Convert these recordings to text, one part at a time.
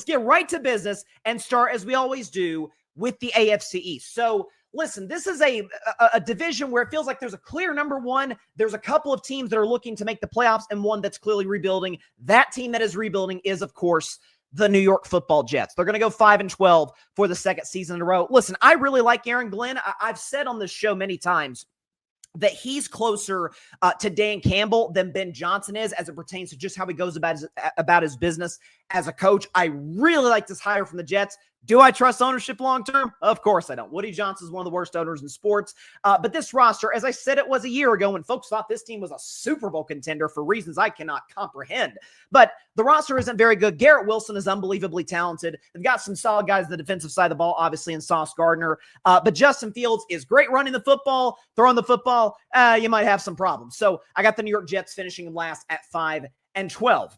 get right to business and start, as we always do, with the AFC East. So listen, this is a division where it feels like there's a clear number one. There's a couple of teams that are looking to make the playoffs and one that's clearly rebuilding. That team that is rebuilding is, of course, the New York Football Jets. They're going to go 5-12 for the second season in a row. Listen, I really like Aaron Glenn. I've said on this show many times that he's closer to Dan Campbell than Ben Johnson is as it pertains to just how he goes about his business as a coach. I really like this hire from the Jets. Do I trust ownership long-term? Of course I don't. Woody Johnson is one of the worst owners in sports. But this roster, as I said it was a year ago when folks thought this team was a Super Bowl contender for reasons I cannot comprehend. But the roster isn't very good. Garrett Wilson is unbelievably talented. They've got some solid guys on the defensive side of the ball, obviously, in Sauce Gardner. But Justin Fields is great running the football, throwing the football. You might have some problems. So I got the New York Jets finishing last at 5-12.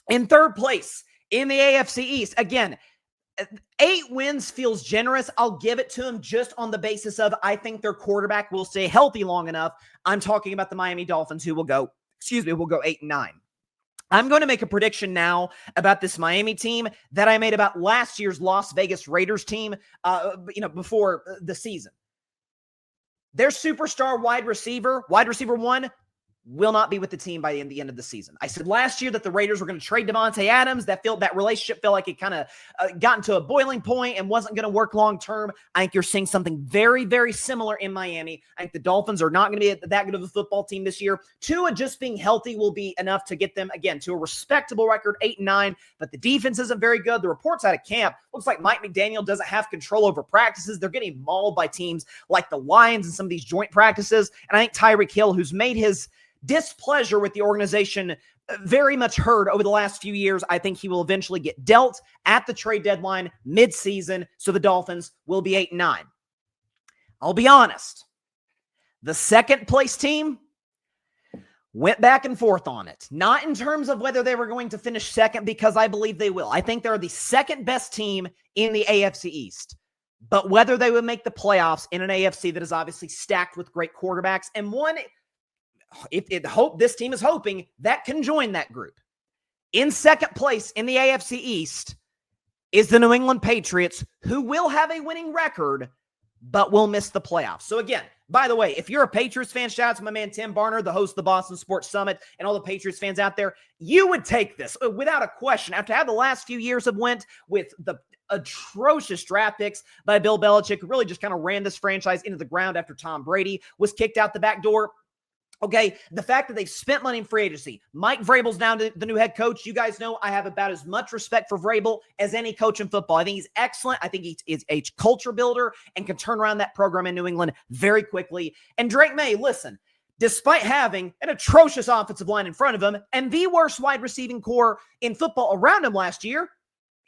In third place in the AFC East, again, 8 wins feels generous. I'll give it to them just on the basis of I think their quarterback will stay healthy long enough. I'm talking about the Miami Dolphins who will go 8-9. I'm going to make a prediction now about this Miami team that I made about last year's Las Vegas Raiders team, before the season. Their superstar wide receiver one, will not be with the team by the end of the season. I said last year that the Raiders were going to trade Devontae Adams. That relationship felt like it kind of gotten to a boiling point and wasn't going to work long-term. I think you're seeing something very, very similar in Miami. I think the Dolphins are not going to be that good of a football team this year. Tua just being healthy will be enough to get them, again, to a respectable record, 8-9, but the defense isn't very good. The reports out of camp, looks like Mike McDaniel doesn't have control over practices. They're getting mauled by teams like the Lions in some of these joint practices, and I think Tyreek Hill, who's made his displeasure with the organization very much heard over the last few years, I think he will eventually get dealt at the trade deadline mid-season, so the Dolphins will be 8-9. I'll be honest. The second place team went back and forth on it. Not in terms of whether they were going to finish second, because I believe they will. I think they're the second best team in the AFC East. But whether they would make the playoffs in an AFC that is obviously stacked with great quarterbacks, and one this team is hoping that can join that group. In second place in the AFC East is the New England Patriots, who will have a winning record, but will miss the playoffs. So again, by the way, if you're a Patriots fan, shout out to my man Tim Barner, the host of the Boston Sports Summit, and all the Patriots fans out there. You would take this without a question. After how the last few years have went with the atrocious draft picks by Bill Belichick, who really just kind of ran this franchise into the ground after Tom Brady was kicked out the back door. Okay, the fact that they've spent money in free agency. Mike Vrabel's now the new head coach. You guys know I have about as much respect for Vrabel as any coach in football. I think he's excellent. I think he is a culture builder and can turn around that program in New England very quickly. And Drake May, listen, despite having an atrocious offensive line in front of him and the worst wide receiving core in football around him last year,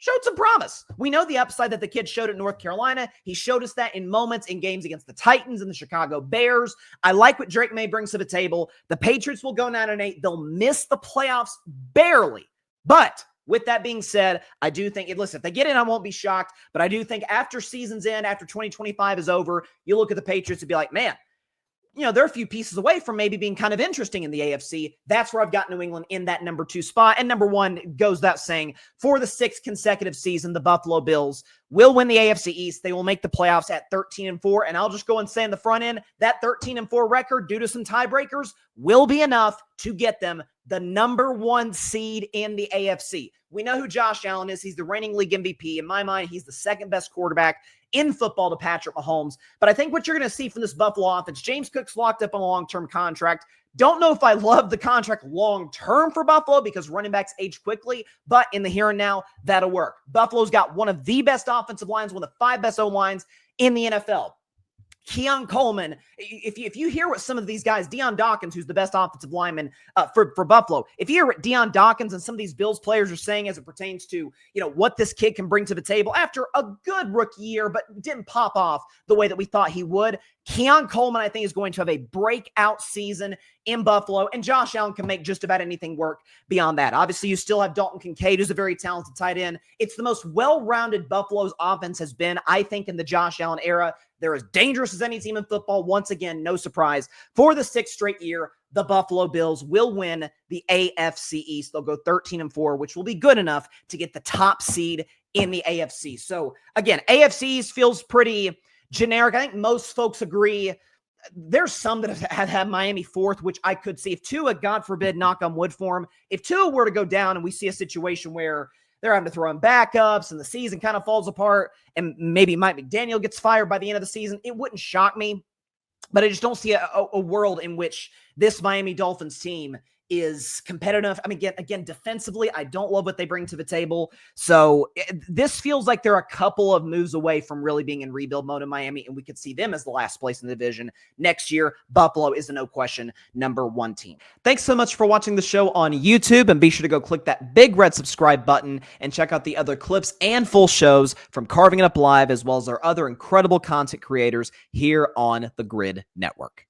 showed some promise. We know the upside that the kid showed at North Carolina. He showed us that in moments in games against the Titans and the Chicago Bears. I like what Drake May brings to the table. The Patriots will go 9-8. They'll miss the playoffs barely. But with that being said, I do think, listen, if they get in, I won't be shocked. But I do think after season's end, after 2025 is over, you look at the Patriots and be like, man, they're a few pieces away from maybe being kind of interesting in the AFC. That's where I've got New England in that number 2 spot. And number 1 goes without saying, for the 6th consecutive season, the Buffalo Bills will win the AFC East. They will make the playoffs at 13-4. And I'll just go and say in the front end, that 13-4 record, due to some tiebreakers, will be enough to get them the number 1 seed in the AFC. We know who Josh Allen is. He's the reigning league MVP. In my mind, he's the second best quarterback in football to Patrick Mahomes. But I think what you're going to see from this Buffalo offense, James Cook's locked up on a long-term contract. Don't know if I love the contract long-term for Buffalo because running backs age quickly, but in the here and now, that'll work. Buffalo's got one of the best offensive lines, one of the 5 best O-lines in the NFL. Keon Coleman, if you hear what some of these guys, Deion Dawkins, who's the best offensive lineman for Buffalo, if you hear what Deion Dawkins and some of these Bills players are saying as it pertains to, what this kid can bring to the table after a good rookie year, but didn't pop off the way that we thought he would, Keon Coleman, I think, is going to have a breakout season in Buffalo, and Josh Allen can make just about anything work beyond that. Obviously, you still have Dalton Kincaid, who's a very talented tight end. It's the most well-rounded Buffalo's offense has been, I think, in the Josh Allen era. They're as dangerous as any team in football. Once again, no surprise. For the 6th straight year, the Buffalo Bills will win the AFC East. They'll go 13-4, which will be good enough to get the top seed in the AFC. So again, AFC East feels pretty generic. I think most folks agree. There's some that have had Miami 4th, which I could see. If Tua, God forbid, knock on wood for him, if Tua were to go down and we see a situation where they're having to throw in backups and the season kind of falls apart and maybe Mike McDaniel gets fired by the end of the season, it wouldn't shock me. But I just don't see a world in which this Miami Dolphins team is competitive. I mean, again, defensively, I don't love what they bring to the table. So this feels like they're a couple of moves away from really being in rebuild mode in Miami, and we could see them as the last place in the division. Next year, Buffalo is a no question #1 team. Thanks so much for watching the show on YouTube, and be sure to go click that big red subscribe button and check out the other clips and full shows from Carving It Up Live, as well as our other incredible content creators here on the Grid Network.